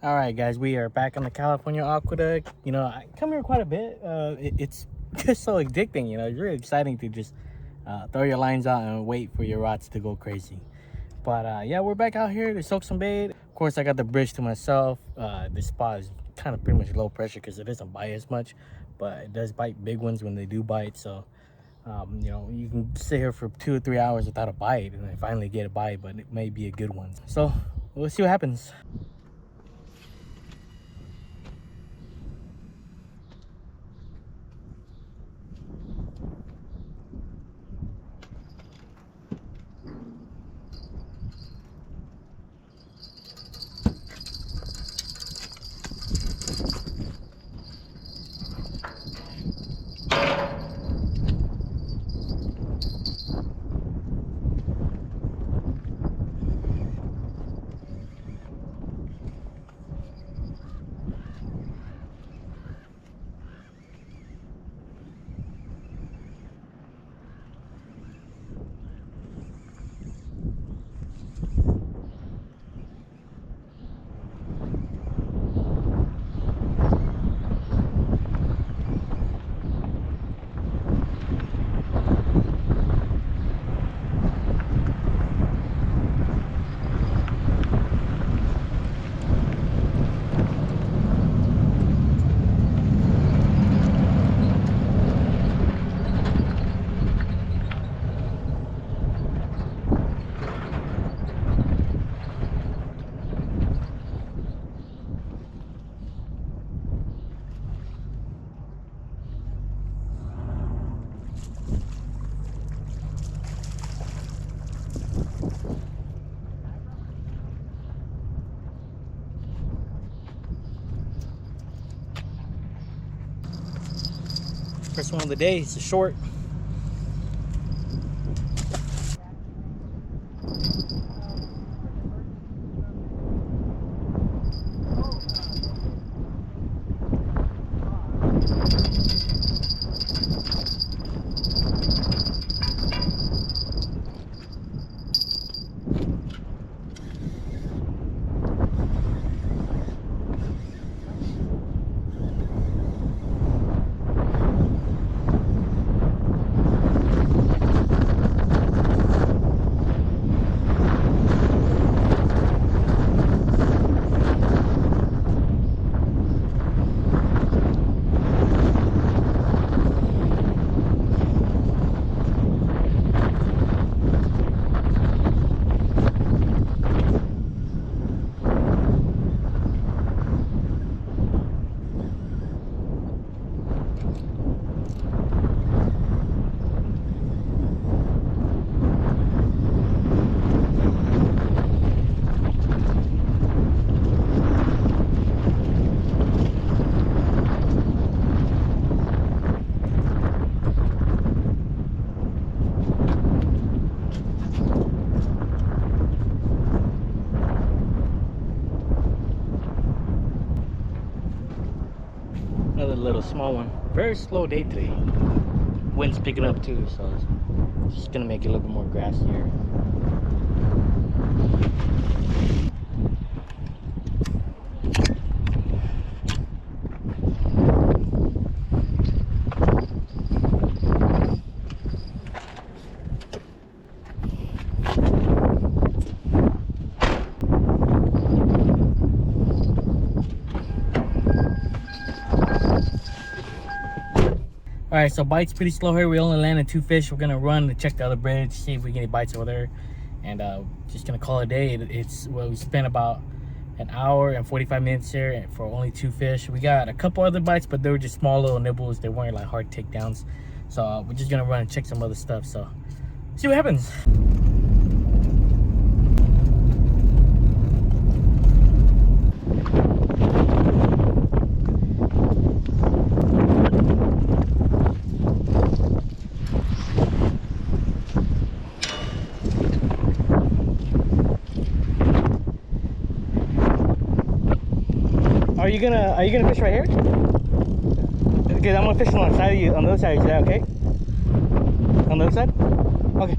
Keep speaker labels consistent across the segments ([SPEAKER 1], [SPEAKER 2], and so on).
[SPEAKER 1] All right, guys, we are back on the California Aqueduct. You know, I come here quite a bit. It's just so addicting. You know, it's really exciting to just throw your lines out and wait for your rods to go crazy. But yeah, we're back out here to soak some bait. Of course, I got the bridge to myself. This spot is kind of pretty much low pressure because it doesn't bite as much, but it does bite big ones when they do bite. So, you know, you can sit here for 2 or 3 hours without a bite and then finally get a bite, but it may be a good one. So we'll see what happens. First one of the day. It's a short. Another little small one. Very slow day today. Wind's picking up too, so it's just gonna make it a little bit more grassier. All right, so bites pretty slow here. We only landed 2 fish. We're gonna run to check the other bridge, see if we get any bites over there, and just gonna call it a day. Well, we spent about an hour and 45 minutes here for only 2 fish. We got a couple other bites, but they were just small little nibbles. They weren't like hard takedowns. So we're just gonna run and check some other stuff. So see what happens. Are you gonna fish right here? Okay, I'm gonna fish on the side of you, on the other side. Is that okay? On the other side? Okay.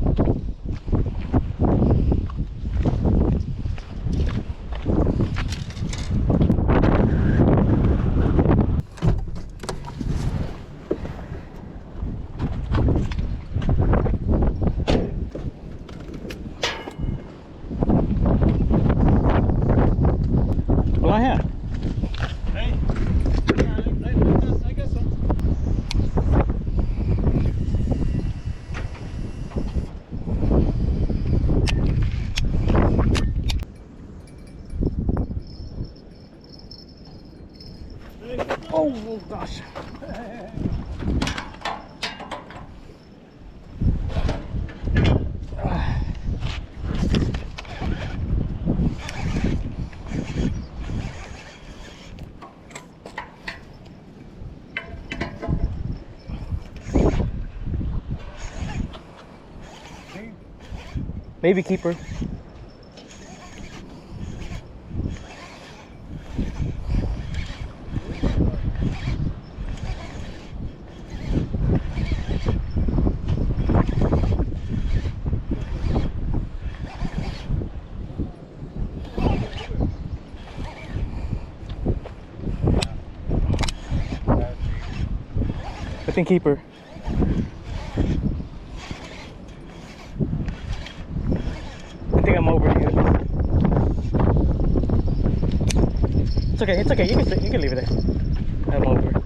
[SPEAKER 1] gosh. Maybe keeper. I think keeper. I think I'm over you. It's okay. It's okay. You can leave it there. I'm over.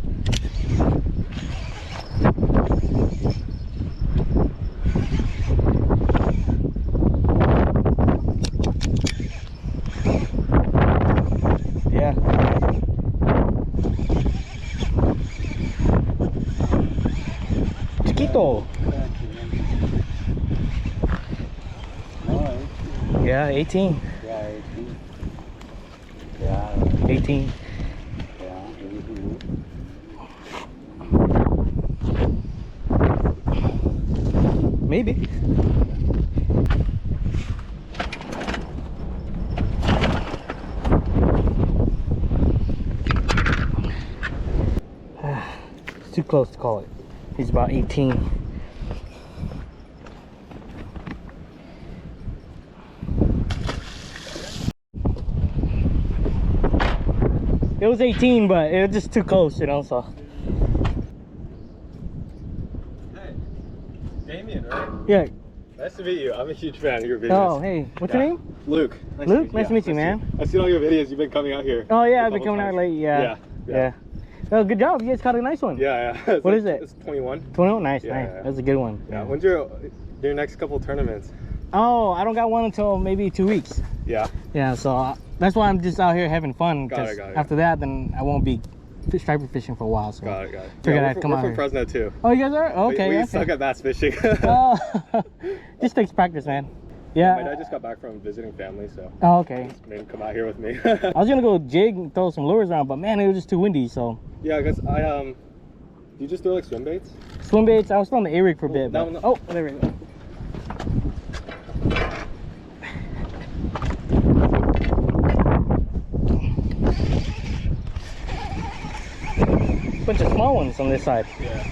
[SPEAKER 1] Yeah. Chiquito. Yeah, 18.
[SPEAKER 2] Yeah, 18. Yeah,
[SPEAKER 1] 18.
[SPEAKER 2] yeah.
[SPEAKER 1] Maybe. It's too close to call it. He's about 18. It was 18, but it was just too close, you know, so.
[SPEAKER 3] Hey, Damien, right?
[SPEAKER 1] Yeah.
[SPEAKER 3] Nice to meet you. I'm a huge fan of your videos.
[SPEAKER 1] Oh, hey. What's your name?
[SPEAKER 3] Luke.
[SPEAKER 1] Luke? Nice to meet you, man.
[SPEAKER 3] I've seen all your videos. You've been coming out here.
[SPEAKER 1] Oh, yeah,
[SPEAKER 3] a
[SPEAKER 1] I've been
[SPEAKER 3] couple
[SPEAKER 1] coming out
[SPEAKER 3] times.
[SPEAKER 1] late. Yeah.
[SPEAKER 3] Yeah.
[SPEAKER 1] Oh, good job. You guys caught a nice one.
[SPEAKER 3] Yeah, yeah.
[SPEAKER 1] What is it?
[SPEAKER 3] It's 21.
[SPEAKER 1] 21? Nice,
[SPEAKER 3] Yeah,
[SPEAKER 1] nice.
[SPEAKER 3] yeah.
[SPEAKER 1] That's a good one.
[SPEAKER 3] Yeah. When's your next couple tournaments?
[SPEAKER 1] Oh, I don't got one until maybe 2 weeks.
[SPEAKER 3] Yeah.
[SPEAKER 1] Yeah, so that's why I'm just out here having fun.
[SPEAKER 3] Got it,
[SPEAKER 1] 'Cause
[SPEAKER 3] got it.
[SPEAKER 1] after that, then I won't be striper fishing for a while. So
[SPEAKER 3] Got it, got it.
[SPEAKER 1] Figured
[SPEAKER 3] Yeah,
[SPEAKER 1] I'd come
[SPEAKER 3] we're
[SPEAKER 1] out
[SPEAKER 3] from
[SPEAKER 1] here.
[SPEAKER 3] Fresno too.
[SPEAKER 1] Oh, you guys are? Okay,
[SPEAKER 3] We
[SPEAKER 1] okay.
[SPEAKER 3] suck at bass fishing.
[SPEAKER 1] Oh, just takes practice, man.
[SPEAKER 3] My
[SPEAKER 1] Yeah.
[SPEAKER 3] dad just got back from visiting family, so
[SPEAKER 1] Oh, okay.
[SPEAKER 3] made him come out here with me.
[SPEAKER 1] I was gonna go jig and throw some lures around, but man, it was just too windy. So
[SPEAKER 3] Yeah, I guess you just throw like swim baits?
[SPEAKER 1] swim baits. I was throwing the A-rig for a bit.
[SPEAKER 3] that
[SPEAKER 1] But,
[SPEAKER 3] one-
[SPEAKER 1] oh, there we go. Bunch of small ones on this side.
[SPEAKER 3] Yeah.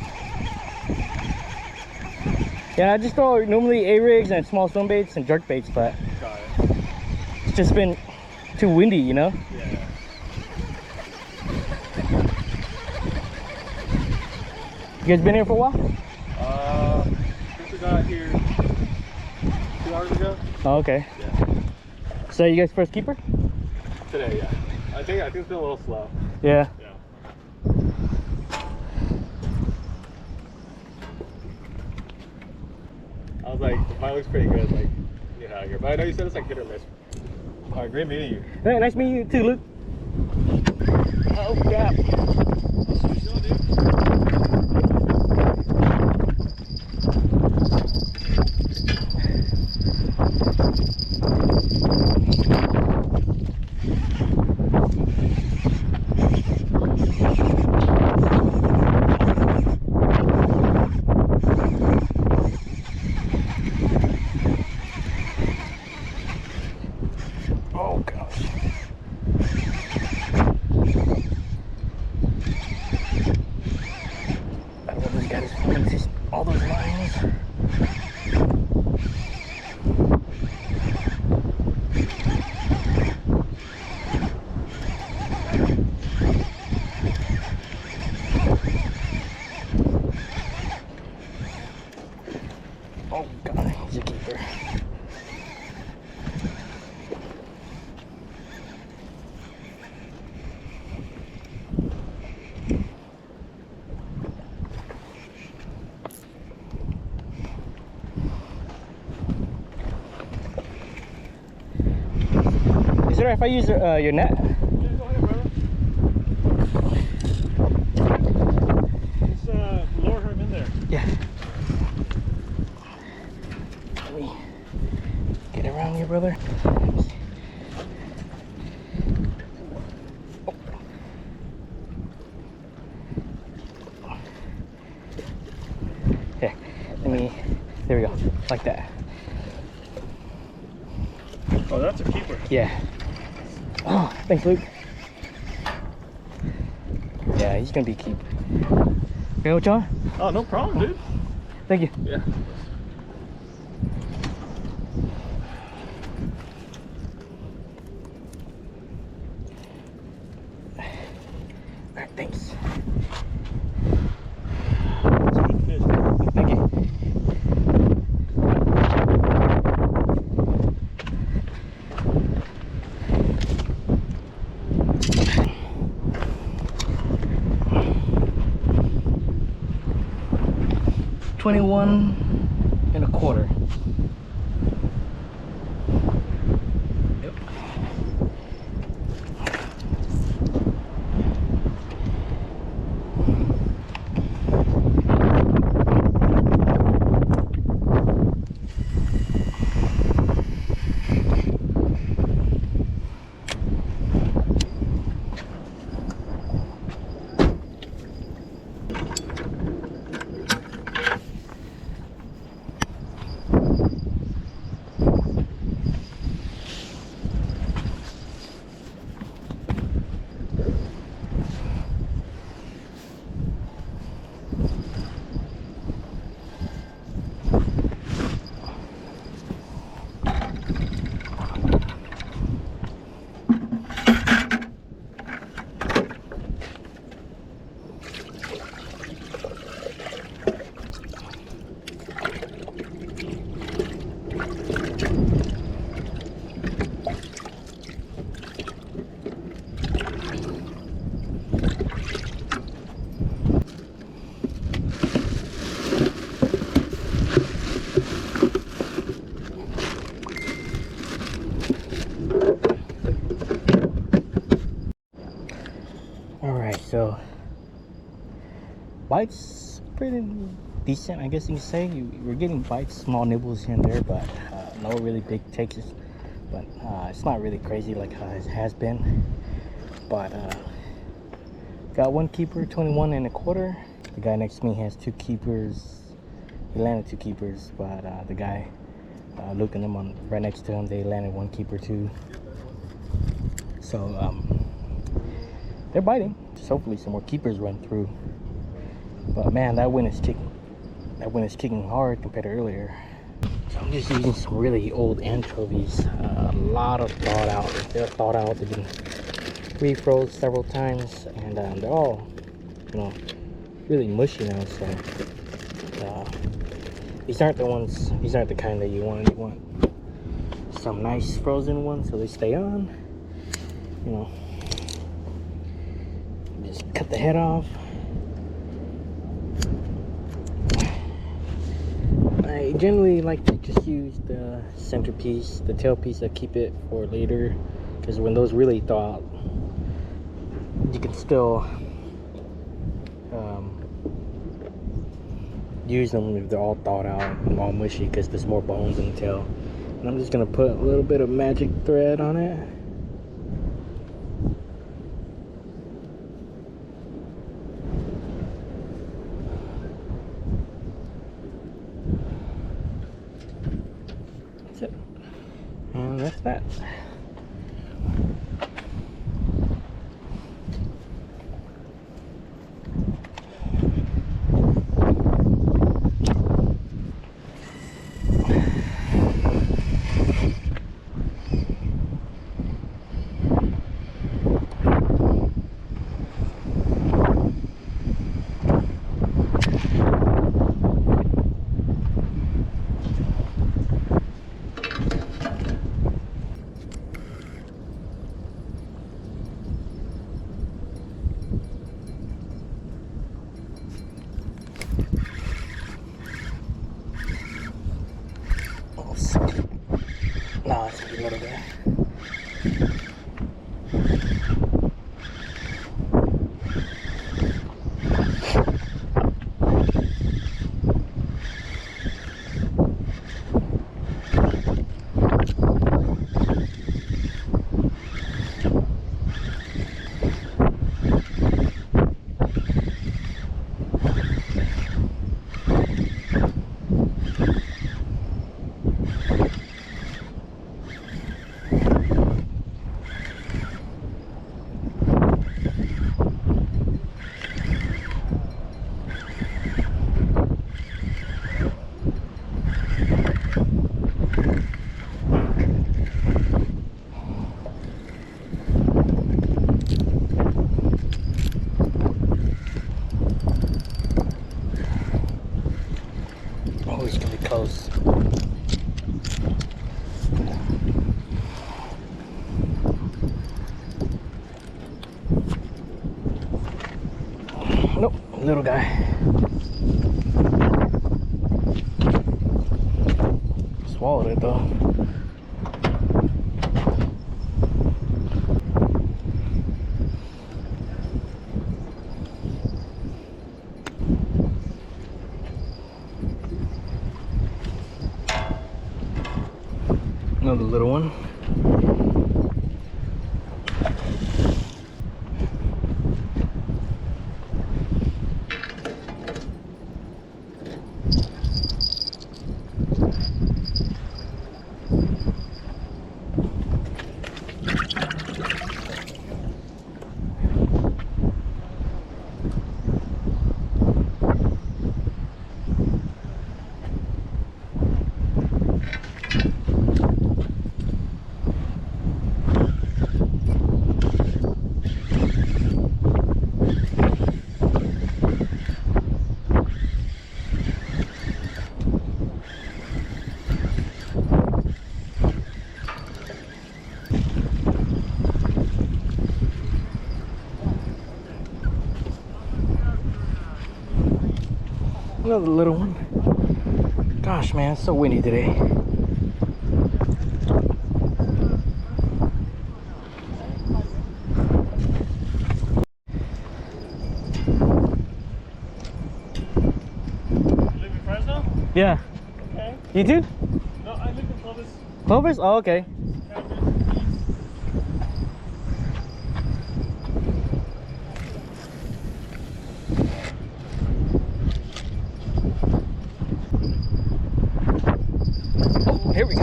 [SPEAKER 1] Yeah, I just throw normally A-rigs and small swim baits and jerk baits, but
[SPEAKER 3] Got it.
[SPEAKER 1] it's just been too windy, you know?
[SPEAKER 3] Yeah.
[SPEAKER 1] You guys been here for a while?
[SPEAKER 3] Since we got here 2 hours ago.
[SPEAKER 1] Oh, okay.
[SPEAKER 3] Yeah.
[SPEAKER 1] So you guys first keeper?
[SPEAKER 3] Today, yeah. I think it's been a little slow.
[SPEAKER 1] Yeah.
[SPEAKER 3] Yeah. I was like, the pie looks pretty good, like, get out of here. But I know you said it's like hit or miss. Alright, great meeting you.
[SPEAKER 1] Hey, nice meeting you too, Luke. Oh, crap. Oh, gosh. I don't know those guys want just all those lines. Oh god, he's a keeper. Is it alright if I use your net?
[SPEAKER 3] Yeah, go ahead, brother.
[SPEAKER 1] on you, brother. Here, let me. There we go, like that.
[SPEAKER 3] Oh, that's a keeper.
[SPEAKER 1] Yeah. Oh, thanks, Luke. Yeah, he's gonna be keep. You know what, John?
[SPEAKER 3] Oh, no problem, dude.
[SPEAKER 1] Thank you.
[SPEAKER 3] Yeah.
[SPEAKER 1] All right, thanks.
[SPEAKER 3] It's a good fish.
[SPEAKER 1] Thank you. $21.25. Yep. Alright, so bites pretty decent, I guess you can say. We're getting bites, small nibbles here and there, but no really big takes. But it's not really crazy like how it has been. But got one keeper, 21.25. The guy next to me has two keepers. He landed two keepers, but the guy Luke and them on right next to him, they landed one keeper too. So they're biting. Just hopefully some more keepers run through. But man, that wind is kicking. That wind is kicking hard compared to earlier. So I'm just using some really old anchovies. A lot of thawed out. They're thawed out. They've been refroze several times, and they're all, you know, really mushy now. So these aren't the ones. These aren't the kind that you want. You want some nice frozen ones so they stay on. You know, just cut the head off. I generally like to just use the centerpiece, the tailpiece. I keep it for later, because when those really thaw out, you can still use them if they're all thawed out and all mushy, because there's more bones in the tail. And I'm just gonna put a little bit of magic thread on it. That's it. And that's that. No, it's a little bit. Little guy. Swallowed it though. Another little one. Another little one. Gosh, man, it's so windy today.
[SPEAKER 3] You live in Fresno?
[SPEAKER 1] Yeah.
[SPEAKER 3] Okay.
[SPEAKER 1] You too?
[SPEAKER 3] No, I live in Clovis.
[SPEAKER 1] Clovers? Oh, okay. Oh, here we go.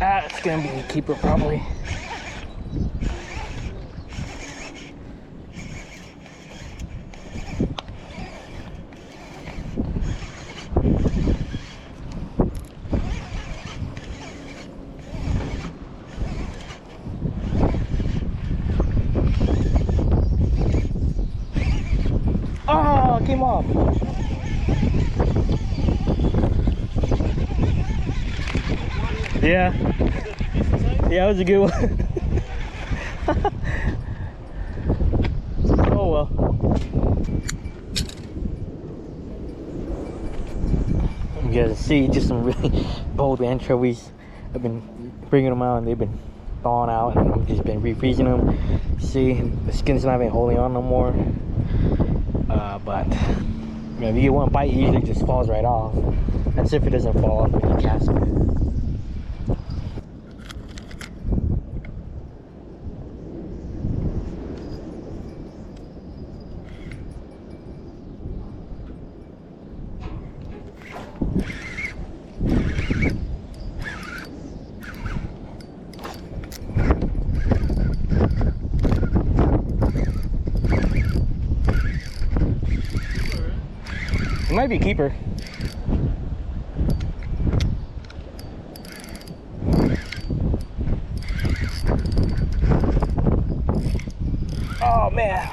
[SPEAKER 1] Ah, it's gonna be a keeper probably. Oh, it came off. Yeah. Yeah, it was a good one. Oh well. You guys see just some really bold anchovies. I've been bringing them out and they've been thawing out and I've just been refreezing them. See, the skin's not even holding on no more. But you know, if you get one bite, it usually just falls right off. That's if it doesn't fall off when you cast it. It might be a keeper. Oh man.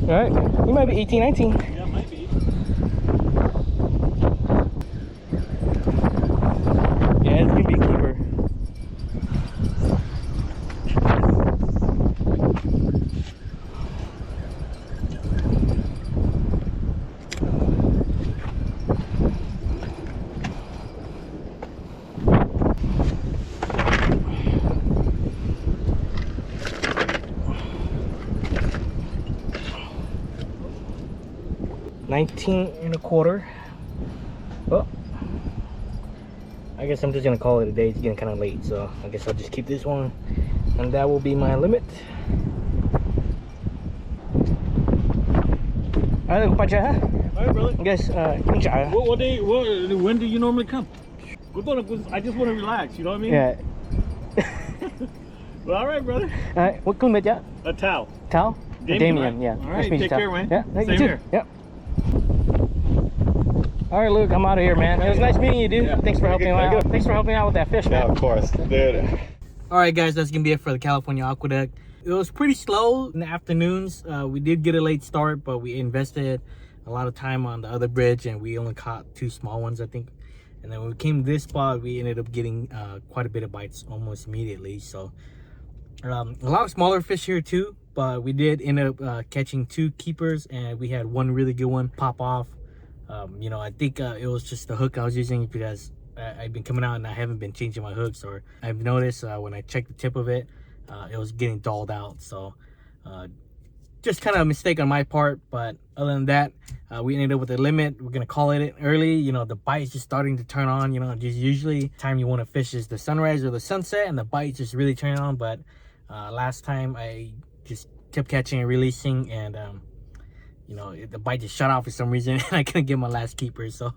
[SPEAKER 1] All right, you might be 18, 19.
[SPEAKER 3] Yeah, might be.
[SPEAKER 1] Yeah, it's gonna be a keeper. 19 and a quarter. Well, I guess I'm just gonna call it a day. It's getting kind of late, so I guess I'll just keep this one, and that will be my limit. Alright,
[SPEAKER 3] brother.
[SPEAKER 1] guys,
[SPEAKER 3] What day? When do you normally come? I just want to relax. You know what I mean?
[SPEAKER 1] yeah.
[SPEAKER 3] Well, all right, brother.
[SPEAKER 1] Alright, what can we get?
[SPEAKER 3] A towel.
[SPEAKER 1] Tao?
[SPEAKER 3] Damien, right?
[SPEAKER 1] yeah.
[SPEAKER 3] All
[SPEAKER 1] Nice to
[SPEAKER 3] right,
[SPEAKER 1] meet you,
[SPEAKER 3] take
[SPEAKER 1] Tao.
[SPEAKER 3] care, man.
[SPEAKER 1] Yeah,
[SPEAKER 3] Same
[SPEAKER 1] you too.
[SPEAKER 3] here.
[SPEAKER 1] Yep. All right, Luke, I'm out of here, man. It was nice meeting you, dude.
[SPEAKER 3] Yeah.
[SPEAKER 1] Thanks for helping out. Thanks for helping out with that fish, man.
[SPEAKER 3] Yeah, of course, dude.
[SPEAKER 1] All right, guys, that's gonna be it for the California Aqueduct. It was pretty slow in the afternoons. We did get a late start, but we invested a lot of time on the other bridge, and we only caught 2 small ones, I think. And then when we came to this spot, we ended up getting quite a bit of bites almost immediately. So a lot of smaller fish here too, but we did end up catching 2 keepers, and we had 1 really good one pop off. You know, I think it was just the hook I was using, because I've been coming out and I haven't been changing my hooks, or I've noticed when I checked the tip of it, it was getting dulled out. So just kind of a mistake on my part, but other than that, we ended up with a limit. We're gonna call it early. You know, the bite is just starting to turn on. You know, just usually time you want to fish is the sunrise or the sunset, and the bite just really turning on. But last time I just kept catching and releasing, and you know, the bite just shut off for some reason, and I couldn't get my last keeper. So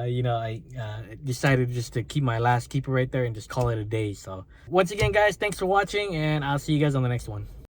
[SPEAKER 1] you know, I decided just to keep my last keeper right there and just call it a day. So once again, guys, thanks for watching, and I'll see you guys on the next one.